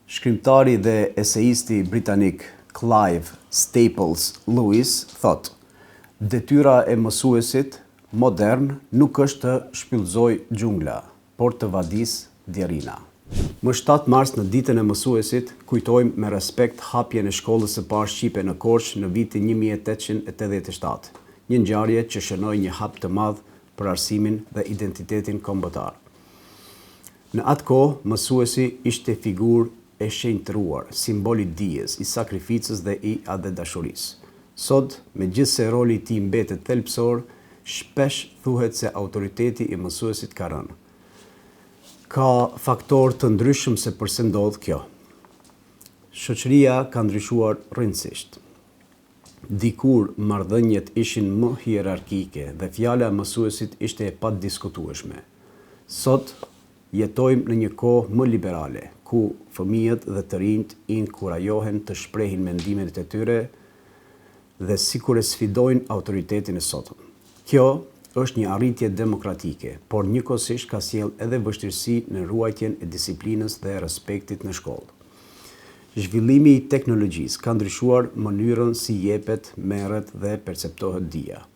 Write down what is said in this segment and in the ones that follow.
Shkrimtari dhe eseisti britanik Clive Staples Lewis thot: "Detyra e mësuesit modern nuk është të shpyllëzojë xhungla, por të vadisë djerina." Më 7 mars, në ditën e mësuesit, kujtojmë me respekt hapjen e shkollës së parë shqipe në Korçë në vitin 1887, një ngjarje që shënoi një hap të madh për arsimin dhe identitetin kombëtar. Në atë kohë, mësuesi ishte figurë e shenjtëruar, simbol i dijes, i sakrificës dhe i dashurisë. Sot, megjithse roli i tij mbetet thelbësor, shpesh thuhet se autoriteti i mësuesit ka rënë. Ka faktorë të ndryshëm se pse ndodh kjo. Shoqëria ka ndryshuar rrënjësisht. Dikur marrëdhëniet ishin më hierarkike dhe fjala e mësuesit ishte e padiskutueshme. Sot jetojmë në një kohë më liberale, ku fëmijët dhe të rinjt inkurajohen të shprehin mendimet e tyre dhe sikur e sfidojnë autoritetin e sotëm. Kjo është një arritje demokratike, por njëkohësisht ka sjellë edhe vështirësi në ruajtjen e disiplinës dhe respektit në shkollë. Zhvillimi i teknologjisë ka ndryshuar mënyrën si jepet, merret dhe perceptohet dija.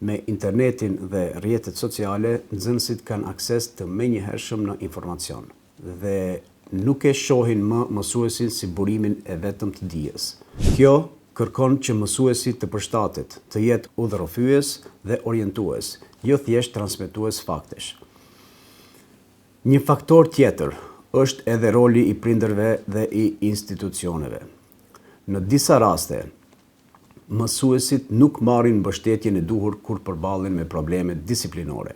Me internetin dhe rrjetet sociale, nxënësit kanë akses të menjëhershëm në informacion dhe nuk e shohin më mësuesin si burimin e vetëm të dijes. Kjo kërkon që mësuesi të përshtatet, të jetë udhërofyes dhe orientues, jo thjesht transmetues faktesh. Një faktor tjetër është edhe roli i prindërve dhe i institucioneve. Në disa raste, mësuesit nuk marrin mbështetjen e duhur kur përballen me probleme disiplinore.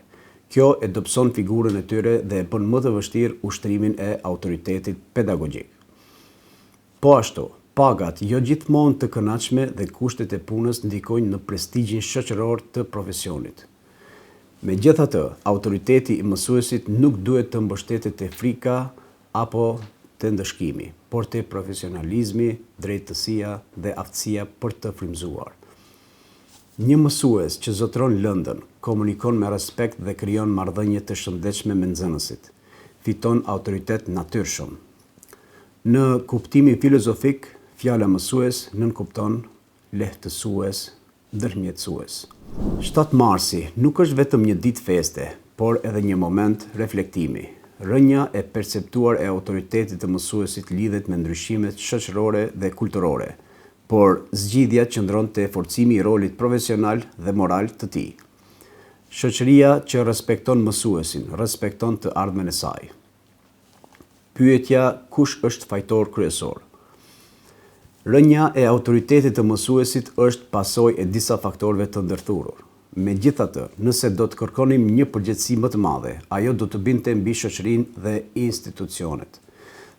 Kjo e dobëson figurën e tyre dhe e bën më të vështirë ushtrimin e autoritetit pedagogjik. Po ashtu, pagat jo gjithmonë të kënaqshme dhe kushtet e punës ndikojnë në prestigjin shoqëror të profesionit. Megjithatë, autoriteti i mësuesit nuk duhet të mbështetet te frika apo te ndëshkimi, por te profesionalizmi, drejtësia dhe aftësia për të frymëzuar. Një mësues që zotëron lëndën, komunikon me respekt dhe krijon marrëdhënie të shëndetshme me nxënësit, fiton autoritet natyrshëm. Në kuptimin filozofik, fjala mësues nënkupton lehtësues, ndërmjetësues. 7 marsi nuk është vetëm një ditë feste, por edhe një moment reflektimi. Rënja e perceptuar e autoritetit të mësuesit lidhet me ndryshimet shoqërore dhe kulturore, por zgjidhja qëndron te forcimi i rolit profesional dhe moral të tij. Shoqëria që respekton mësuesin, respekton të ardhmen e saj. Pyetja: kush është fajtor kryesor? Rënja e autoritetit të mësuesit është pasojë e disa faktorëve të ndërthurur. Megjithatë, nëse do të kërkonim një përgjegjësi më të madhe, ajo do të binte mbi shoqërinë dhe institucionet.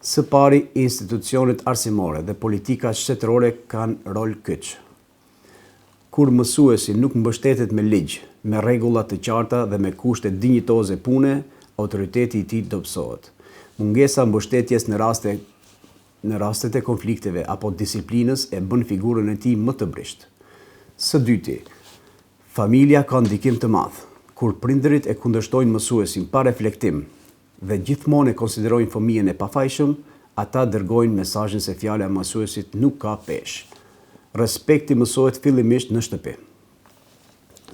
Së pari, institucionet arsimore dhe politika shtetërore kanë rol kyç. Kur mësuesi nuk mbështetet me ligj, me rregulla të qarta dhe me kushte dinjitoze pune, autoriteti i tij dobësohet. Mungesa mbështetjes në rastet e konflikteve apo disiplinës e bën figurën e tij më të brisht. Së dyti, familja ka ndikim të madh. Kur prindërit e kundërshtojnë mësuesin pa reflektim dhe gjithmonë e konsiderojnë fëmijën e pafajshëm, ata dërgojnë mesazhin se fjala e mësuesit nuk ka peshë. Respekti mësohet fillimisht në shtëpi.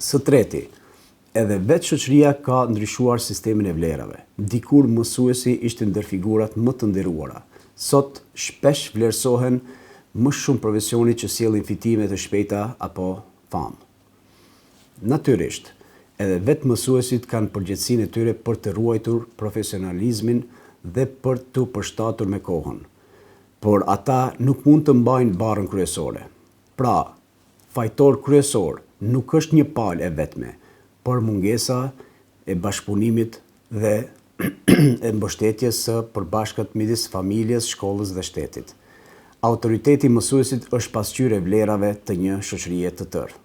Së treti, edhe vetë shoqëria ka ndryshuar sistemin e vlerave. Dikur mësuesi ishte ndër figurat më të nderuara. Sot shpesh vlerësohen më shumë profesionit që sjellin fitime të shpejta apo famë. Natyrisht, edhe vetë mësuesit kanë përgjegjësinë e tyre për të ruajtur profesionalizmin dhe për të përshtatur me kohën. Por ata nuk mund të mbajnë barrën kryesore. Pra, fajtor kryesor nuk është një palë e vetme, por mungesa e bashkëpunimit dhe e mbështetjes së përbashkët midis familjes, shkollës dhe shtetit. Autoriteti i mësuesit është pasqyrë e vlerave të një shoqërie të tërë.